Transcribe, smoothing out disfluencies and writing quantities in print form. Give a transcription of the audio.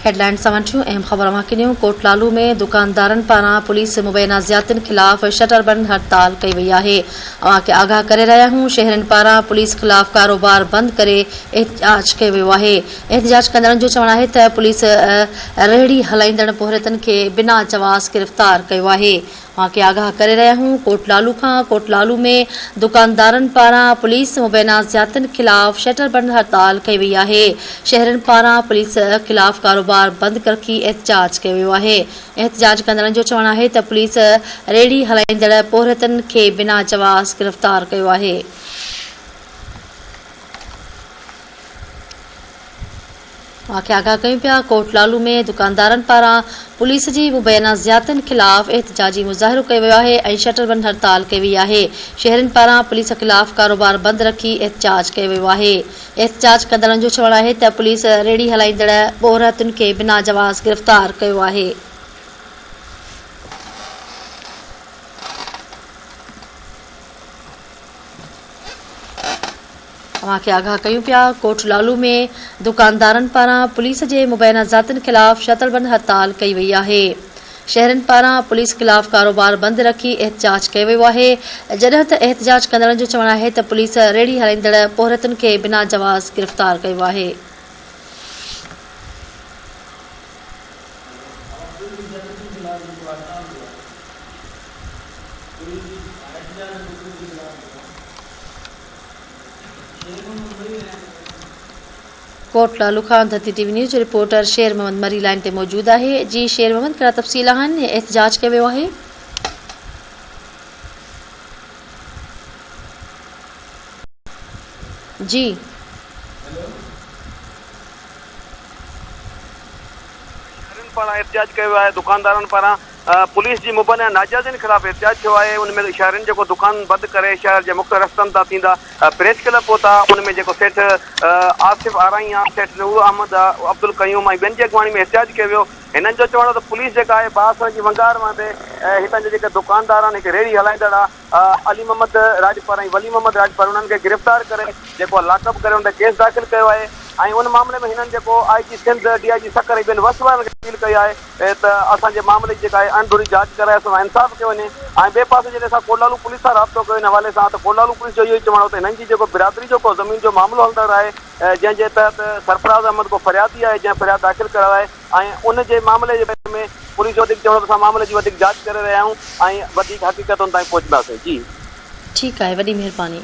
Headline समझियो अहम ख़बर माकिनियूं। कोटलालू में दुकानदारन पारां पुलिस मुबैना ज़ियादतिन खिलाफ़ शटर बंद हड़ताल कई वई आहे। अवांखे आगाह करे रहिया आहियूं, शहरन पारां पुलिस खिलाफ़ कारोबार बंद करे एहतजाज कयो वियो आहे। एहतजाज कंदड़न जो चवणु आहे त पुलिस रेहड़ी हलाईंदड़ पोहरतन खे बिना जवाज़ गिरफ़्तार कयो आहे। अवांखे आगाह करे रहिया आहियूं, कोटलालू में दुकानदारन पारां पुलिस मुबैना ज़ियादतिन खिलाफ़ शटर बंद हड़ताल कई वई आहे। शहरन पारां पुलिस खिलाफ़ कारोबार बंद रखी एहतजाज कयो वियो आहे। एहतजाज कंदड़न जो चवणु आहे त पुलिस रेहड़ी हलाईंदड़ पोहरतन खे बिना जवाज़ गिरफ़्तार कयो आहे। अवांखे आगाह कयूं पिया, कोटलालू में दुकानदारन पारां पुलिस जी मुबैना ज़ियादतिन खिलाफ़ एहतजाजी मुज़ाहिरो कयो वियो आहे ऐं शटर बंद हड़ताल कई वई आहे। शहरन पारां पुलिस खिलाफ़ कारोबार बंद रखी एहतजाज कयो वियो आहे। एहतजाज कंदड़न जो चवणु आहे त पुलिस रेहड़ी हलाईंदड़ पोहरतन खे बिना जवाज़ गिरफ़्तार कयो आहे। अवांखे आगाह कयूं पिया, कोटलालू में दुकानदारन पारां पुलिस जे मुबैना ज़ियादतिन खिलाफ़ शटर बंद हड़ताल कई वई आहे। शहरन पारां पुलिस खिलाफ़ कारोबार बंद रखी एहतजाज कयो वियो आहे। जॾहिं त एहतजाज कंदड़न जो चवणु आहे त पुलिस रेहड़ी हलाईंदड़ पोहरतन खे बिना जवाज़ गिरफ़्तार कयो आहे। कोटलालू खां धरती टीवी न्यूज़ जो रिपोर्टर शेर मोहम्मद मरी लाइन ते मौजूद आहे। जी शेर मोहम्मद, कहिड़ा तफ़सील आहिनि? एहतजाज कयो वियो आहे। जी पारां एहतजाज कयो वियो आहे। दुकानदारनि पारां पुलिस जी मुबैना नाजाइज़नि खिलाफ़ एहतजाज थियो आहे। उनमें शहरनि जेको दुकान बंदि करे शहर जे मुख्य रस्तनि तां थींदा प्रेस क्लब पहुता, उनमें जेको सेठ आसिफ आराई आहे, सेठ नूर अहमद आहे, अब्दुल कयूम ऐं ॿियनि जे अॻवानी में एहतजाज कयो वियो। हिननि जो चवणु आहे त पुलिस जेका आहे बासण जी वंगार मां बि हितां जा जेके दुकानदार आहिनि, हिकु रेहड़ी हलाईंदड़ आहे अली मोहम्मद राजपर ऐं वली मोहम्मद राजपर, उन्हनि खे गिरफ़्तार करे जेको लॉकअप करे उन ते केस दाख़िल कयो आहे। ऐं उन मामले में हिननि जेको IG सिंध, DIG सकर ऐं ॿियनि वस वारनि खे अपील कई आहे त असांजे मामले जी जेका आहे अंदरूनी जांच कराए असां इंसाफ़ कयो वञे। ऐं ॿिए पासे जॾहिं असां कोटलालू पुलिस सां राब्तो कयो इन हवाले सां, त कोटलालू पुलिस जो इहो ई चवणु आहे त हिननि जी जेको बिरादरी जो को ज़मीन जो मामिलो हलंदड़ आहे, जंहिंजे तहत सरफराज़ अहमद को फरियादी आहे जंहिं फरियाद दाख़िल करायो आहे, ऐं उन जे मामले जे बारे में पुलिस जो वधीक चवणु असां मामले जी वधीक जांच करे रहिया आहियूं ऐं वधीक हक़ीक़तुनि ताईं पहुचंदासीं। जी ठीकु आहे, वॾी महिरबानी।